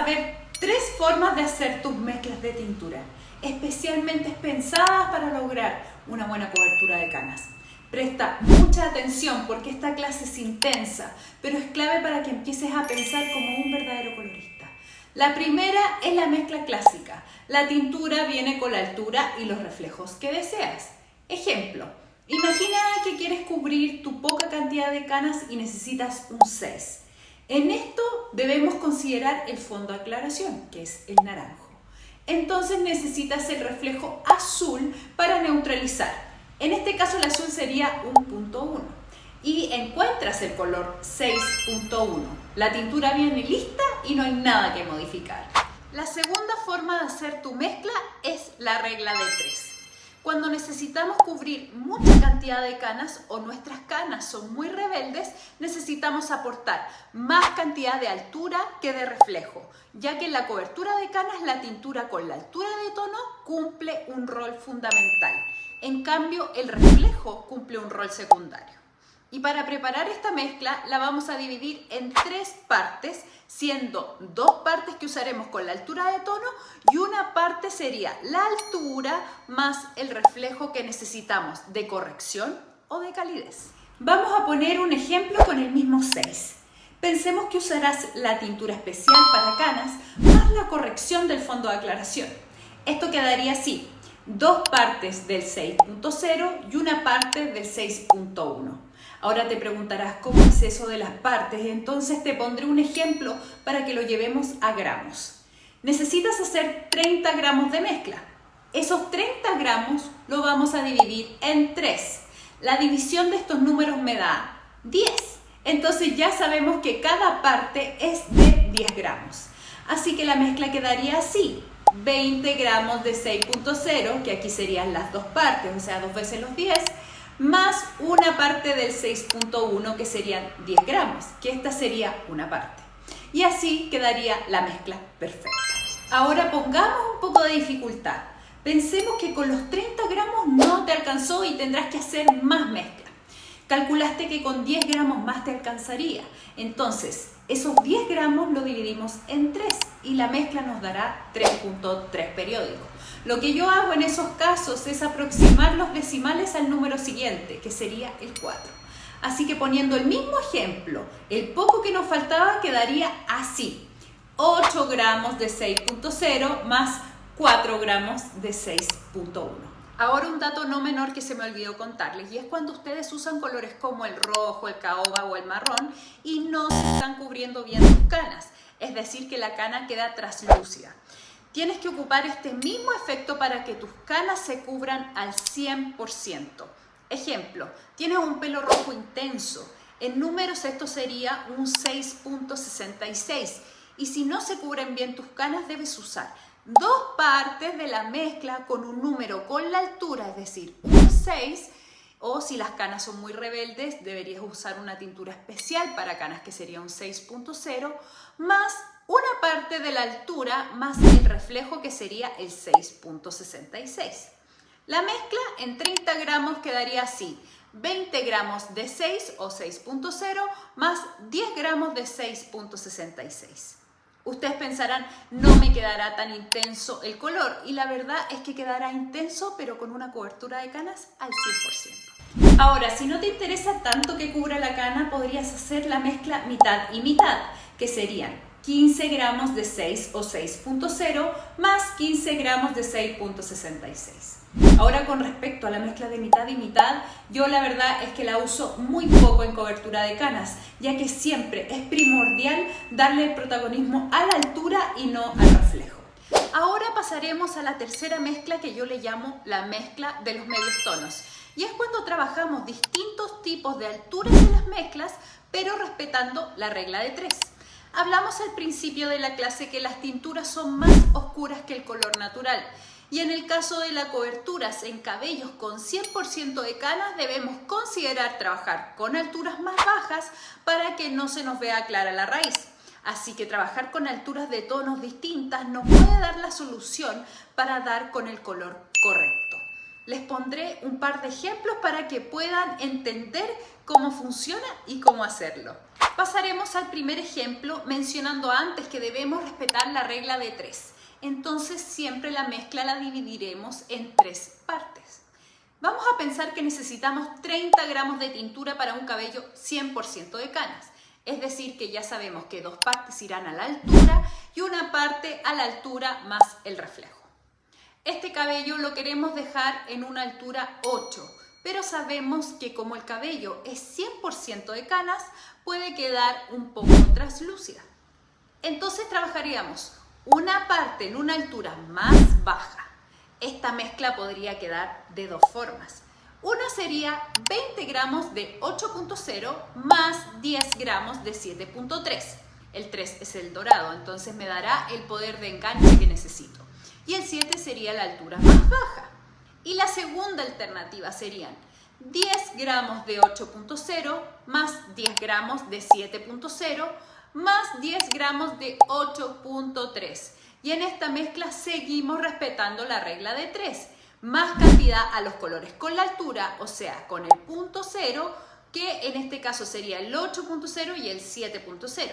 ver 3 formas de hacer tus mezclas de tintura, especialmente pensadas para lograr una buena cobertura de canas. Presta mucha atención porque esta clase es intensa, pero es clave para que empieces a pensar como un verdadero colorista. La primera es la mezcla clásica. La tintura viene con la altura y los reflejos que deseas. Ejemplo, imagina que quieres cubrir tu poca cantidad de canas y necesitas un 6. En esto debemos considerar el fondo de aclaración, que es el naranjo. Entonces necesitas el reflejo azul para neutralizar. En este caso el azul sería 1.1 y encuentras el color 6.1. La tintura viene lista y no hay nada que modificar. La segunda forma de hacer tu mezcla es la regla de 3. Cuando necesitamos cubrir mucha cantidad de canas o nuestras canas son muy rebeldes, necesitamos aportar más cantidad de altura que de reflejo, ya que en la cobertura de canas la tintura con la altura de tono cumple un rol fundamental. En cambio, el reflejo cumple un rol secundario. Y para preparar esta mezcla la vamos a dividir en 3 partes, siendo 2 partes que usaremos con la altura de tono y una parte sería la altura más el reflejo que necesitamos de corrección o de calidez. Vamos a poner un ejemplo con el mismo 6. Pensemos que usarás la tintura especial para canas más la corrección del fondo de aclaración. Esto quedaría así: 2 partes del 6.0 y una parte del 6.1. Ahora te preguntarás cómo es eso de las partes, entonces te pondré un ejemplo para que lo llevemos a gramos. Necesitas hacer 30 gramos de mezcla. Esos 30 gramos lo vamos a dividir en 3. La división de estos números me da 10. Entonces ya sabemos que cada parte es de 10 gramos. Así que la mezcla quedaría así: 20 gramos de 6.0, que aquí serían las 2 partes, o sea, 2 veces los 10, más una parte del 6.1, que serían 10 gramos, que esta sería una parte. Y así quedaría la mezcla perfecta. Ahora pongamos un poco de dificultad. Pensemos que con los 30 gramos no te alcanzó y tendrás que hacer más mezcla. Calculaste que con 10 gramos más te alcanzaría. Entonces, esos 10 gramos lo dividimos en 3 y la mezcla nos dará 3.3 periódicos. Lo que yo hago en esos casos es aproximar los decimales al número siguiente, que sería el 4. Así que poniendo el mismo ejemplo, el poco que nos faltaba quedaría así: 8 gramos de 6.0 más 4 gramos de 6.1. Ahora un dato no menor que se me olvidó contarles, y es cuando ustedes usan colores como el rojo, el caoba o el marrón y no se están cubriendo bien sus canas, es decir, que la cana queda traslúcida. Tienes que ocupar este mismo efecto para que tus canas se cubran al 100%. Ejemplo, tienes un pelo rojo intenso. En números esto sería un 6.66. Y si no se cubren bien tus canas, debes usar 2 partes de la mezcla con un número con la altura, es decir, un 6. O si las canas son muy rebeldes, deberías usar una tintura especial para canas, que sería un 6.0, más una parte de la altura más el reflejo, que sería el 6.66. La mezcla en 30 gramos quedaría así: 20 gramos de 6 o 6.0 más 10 gramos de 6.66. Ustedes pensarán, no me quedará tan intenso el color, y la verdad es que quedará intenso, pero con una cobertura de canas al 100%. Ahora, si no te interesa tanto que cubra la cana, podrías hacer la mezcla mitad y mitad, que serían 15 gramos de 6 o 6.0 más 15 gramos de 6.66. Ahora, con respecto a la mezcla de mitad y mitad, yo la verdad es que la uso muy poco en cobertura de canas, ya que siempre es primordial darle el protagonismo a la altura y no al reflejo. Ahora pasaremos a la tercera mezcla, que yo le llamo la mezcla de los medios tonos. Y es cuando trabajamos distintos tipos de alturas en las mezclas, pero respetando la regla de 3. Hablamos al principio de la clase que las tinturas son más oscuras que el color natural. Y en el caso de las coberturas en cabellos con 100% de canas, debemos considerar trabajar con alturas más bajas para que no se nos vea clara la raíz. Así que trabajar con alturas de tonos distintas nos puede dar la solución para dar con el color correcto. Les pondré un par de ejemplos para que puedan entender cómo funciona y cómo hacerlo. Pasaremos al primer ejemplo mencionando antes que debemos respetar la regla de 3. Entonces siempre la mezcla la dividiremos en 3 partes. Vamos a pensar que necesitamos 30 gramos de tintura para un cabello 100% de canas. Es decir, que ya sabemos que 2 partes irán a la altura y una parte a la altura más el reflejo. Este cabello lo queremos dejar en una altura 8, pero sabemos que como el cabello es 100% de canas, puede quedar un poco translúcida. Entonces trabajaríamos una parte en una altura más baja. Esta mezcla podría quedar de 2 formas. Una sería 20 gramos de 8.0 más 10 gramos de 7.3. El 3 es el dorado, entonces me dará el poder de enganche que necesito. Y el 7 sería la altura más baja. Y la segunda alternativa serían 10 gramos de 8.0 más 10 gramos de 7.0 más 10 gramos de 8.3. Y en esta mezcla seguimos respetando la regla de 3. Más cantidad a los colores con la altura, o sea, con el punto 0, que en este caso sería el 8.0 y el 7.0.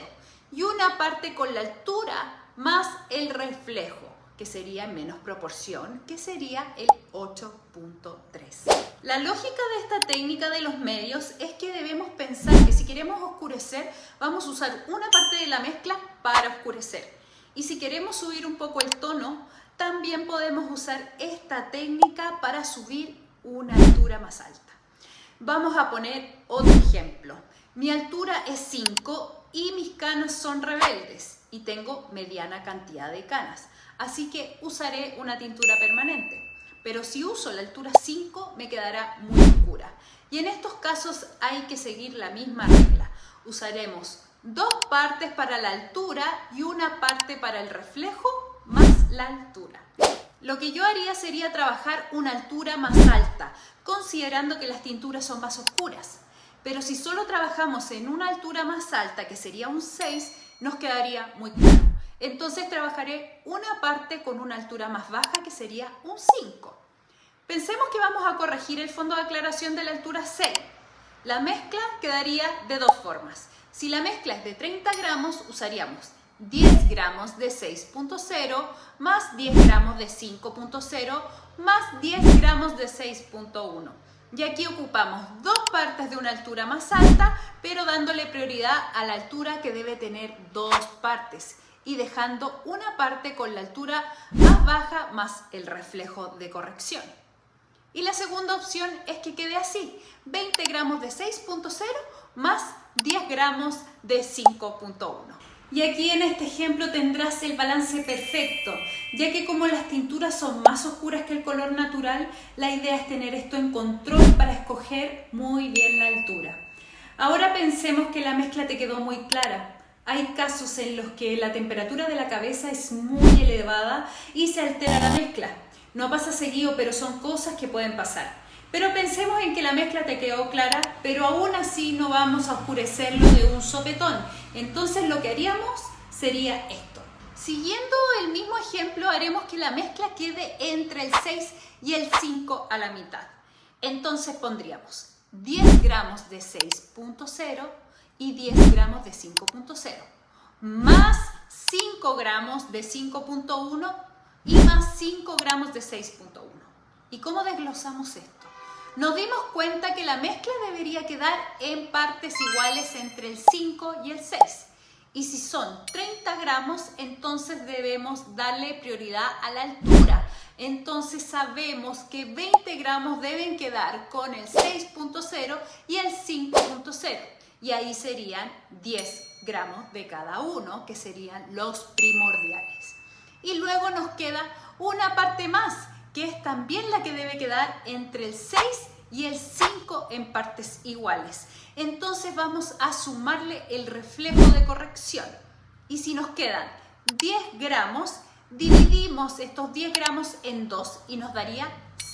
Y una parte con la altura más el reflejo, que sería en menos proporción, que sería el 8.3. La lógica de esta técnica de los medios es que debemos pensar que si queremos oscurecer, vamos a usar una parte de la mezcla para oscurecer. Y si queremos subir un poco el tono, también podemos usar esta técnica para subir una altura más alta. Vamos a poner otro ejemplo. Mi altura es 5 y mis canas son rebeldes y tengo mediana cantidad de canas. Así que usaré una tintura permanente. Pero si uso la altura 5 me quedará muy oscura. Y en estos casos hay que seguir la misma regla. Usaremos 2 partes para la altura y una parte para el reflejo más la altura. Lo que yo haría sería trabajar una altura más alta, considerando que las tinturas son más oscuras. Pero si solo trabajamos en una altura más alta, que sería un 6, nos quedaría muy claro. Entonces trabajaré una parte con una altura más baja, que sería un 5. Pensemos que vamos a corregir el fondo de aclaración de la altura 6. La mezcla quedaría de 2 formas. Si la mezcla es de 30 gramos, usaríamos 10 gramos de 6.0 más 10 gramos de 5.0 más 10 gramos de 6.1. Y aquí ocupamos 2 partes de una altura más alta, pero dándole prioridad a la altura que debe tener 2 partes y dejando una parte con la altura más baja más el reflejo de corrección. Y la segunda opción es que quede así, 20 gramos de 6.0 más 10 gramos de 5.1. Y aquí en este ejemplo tendrás el balance perfecto, ya que como las tinturas son más oscuras que el color natural, la idea es tener esto en control para escoger muy bien la altura. Ahora pensemos que la mezcla te quedó muy clara. Hay casos en los que la temperatura de la cabeza es muy elevada y se altera la mezcla. No pasa seguido, pero son cosas que pueden pasar. Pero pensemos en que la mezcla te quedó clara, pero aún así no vamos a oscurecerlo de un sopetón. Entonces lo que haríamos sería esto. Siguiendo el mismo ejemplo, haremos que la mezcla quede entre el 6 y el 5 a la mitad. Entonces pondríamos 10 gramos de 6.0 y 10 gramos de 5.0, más 5 gramos de 5.1 y más 5 gramos de 6.1. ¿Y cómo desglosamos esto? Nos dimos cuenta que la mezcla debería quedar en partes iguales entre el 5 y el 6. Y si son 30 gramos, entonces debemos darle prioridad a la altura. Entonces sabemos que 20 gramos deben quedar con el 6.0 y el 5.0. Y ahí serían 10 gramos de cada uno, que serían los primordiales. Y luego nos queda una parte más, que es también la que debe quedar entre el 6 y el 5 en partes iguales. Entonces vamos a sumarle el reflejo de corrección. Y si nos quedan 10 gramos, dividimos estos 10 gramos en 2 y nos daría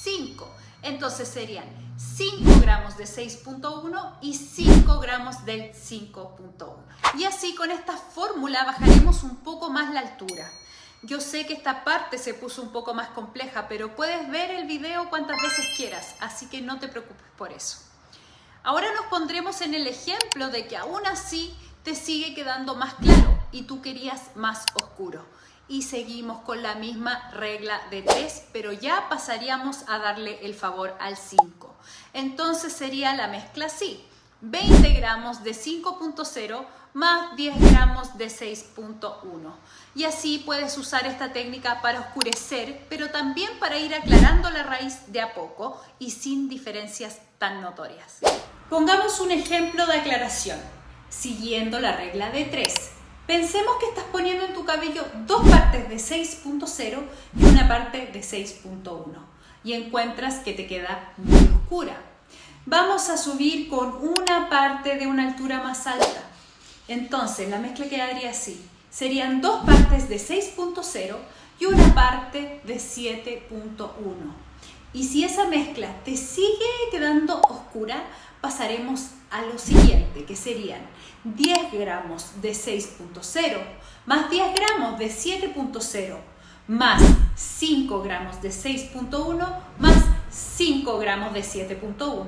5. Entonces serían 5 gramos de 6.1 y 5 gramos del 5.1. Y así con esta fórmula bajaremos un poco más la altura. Yo sé que esta parte se puso un poco más compleja, pero puedes ver el video cuantas veces quieras, así que no te preocupes por eso. Ahora nos pondremos en el ejemplo de que aún así te sigue quedando más claro y tú querías más oscuro. Y seguimos con la misma regla de 3, pero ya pasaríamos a darle el favor al 5. Entonces sería la mezcla así: 20 gramos de 5.0 más 10 gramos de 6.1. Y así puedes usar esta técnica para oscurecer, pero también para ir aclarando la raíz de a poco y sin diferencias tan notorias. Pongamos un ejemplo de aclaración, siguiendo la regla de 3. Pensemos que estás poniendo en tu cabello dos partes de 6.0 y una parte de 6.1 y encuentras que te queda muy oscura. Vamos a subir con una parte de una altura más alta. Entonces la mezcla quedaría así. Serían dos partes de 6.0 y una parte de 7.1. Y si esa mezcla te sigue quedando oscura, pasaremos a lo siguiente, que serían 10 gramos de 6.0 más 10 gramos de 7.0 más 5 gramos de 6.1 más 5 gramos de 7.1.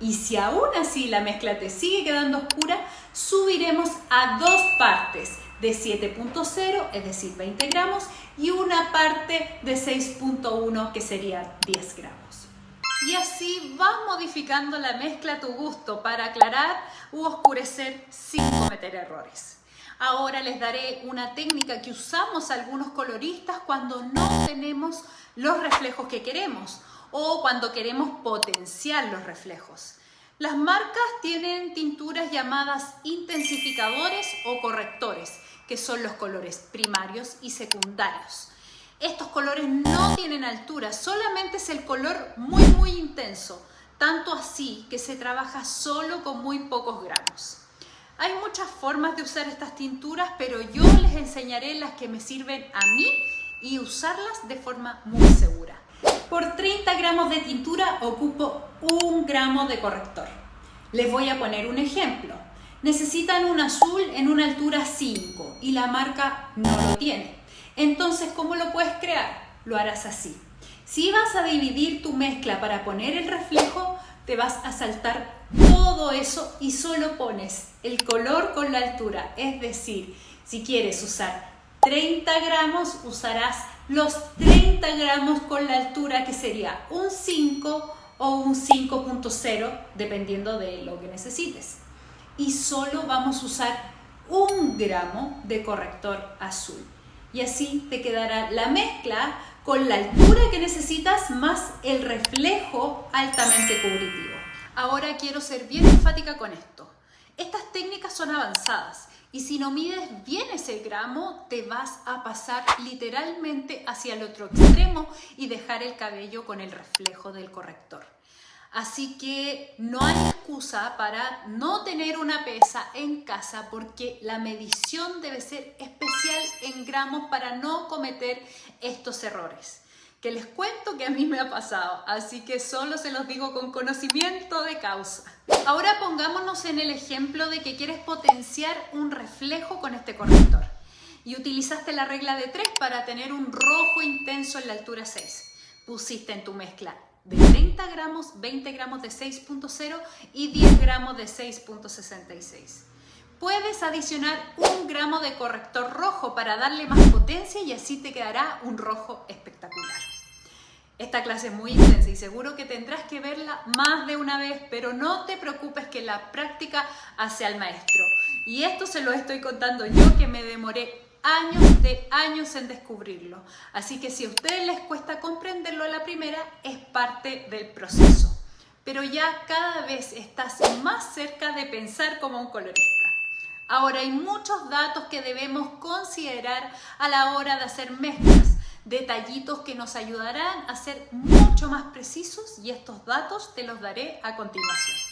Y si aún así la mezcla te sigue quedando oscura, subiremos a dos partes de 7.0, es decir, 20 gramos, y una parte de 6.1, que sería 10 gramos. Y así vas modificando la mezcla a tu gusto para aclarar u oscurecer sin cometer errores. Ahora les daré una técnica que usamos algunos coloristas cuando no tenemos los reflejos que queremos o cuando queremos potenciar los reflejos. Las marcas tienen tinturas llamadas intensificadores o correctores, que son los colores primarios y secundarios. Estos colores no tienen altura, solamente es el color muy intenso, tanto así que se trabaja solo con muy pocos gramos. Hay muchas formas de usar estas tinturas, pero yo les enseñaré las que me sirven a mí y usarlas de forma muy segura. Por 30 gramos de tintura ocupo 1 gramo de corrector. Les voy a poner un ejemplo. Necesitan un azul en una altura 5 y la marca no lo tiene. Entonces, ¿cómo lo puedes crear? Lo harás así. Si vas a dividir tu mezcla para poner el reflejo, te vas a saltar todo eso y solo pones el color con la altura. Es decir, si quieres usar 30 gramos, usarás los 30 gramos con la altura, que sería un 5 o un 5.0, dependiendo de lo que necesites. Y solo vamos a usar 1 gramo de corrector azul. Y así te quedará la mezcla con la altura que necesitas más el reflejo altamente cubritivo. Ahora quiero ser bien enfática con esto. Estas técnicas son avanzadas y si no mides bien ese gramo, te vas a pasar literalmente hacia el otro extremo y dejar el cabello con el reflejo del corrector. Así que no hay excusa para no tener una pesa en casa, porque la medición debe ser especial en gramos para no cometer estos errores. Que les cuento que a mí me ha pasado, así que solo se los digo con conocimiento de causa. Ahora pongámonos en el ejemplo de que quieres potenciar un reflejo con este corrector y utilizaste la regla de 3 para tener un rojo intenso en la altura 6. Pusiste en tu mezcla de 30 gramos, 20 gramos de 6.0 y 10 gramos de 6.66. Puedes adicionar 1 gramo de corrector rojo para darle más potencia y así te quedará un rojo espectacular. Esta clase es muy intensa y seguro que tendrás que verla más de una vez, pero no te preocupes, que la práctica hace al maestro. Y esto se lo estoy contando yo, que me demoré años en descubrirlo. Así que si a ustedes les cuesta comprenderlo a la primera, es parte del proceso. Pero ya cada vez estás más cerca de pensar como un colorista. Ahora hay muchos datos que debemos considerar a la hora de hacer mezclas. Detallitos que nos ayudarán a ser mucho más precisos y estos datos te los daré a continuación.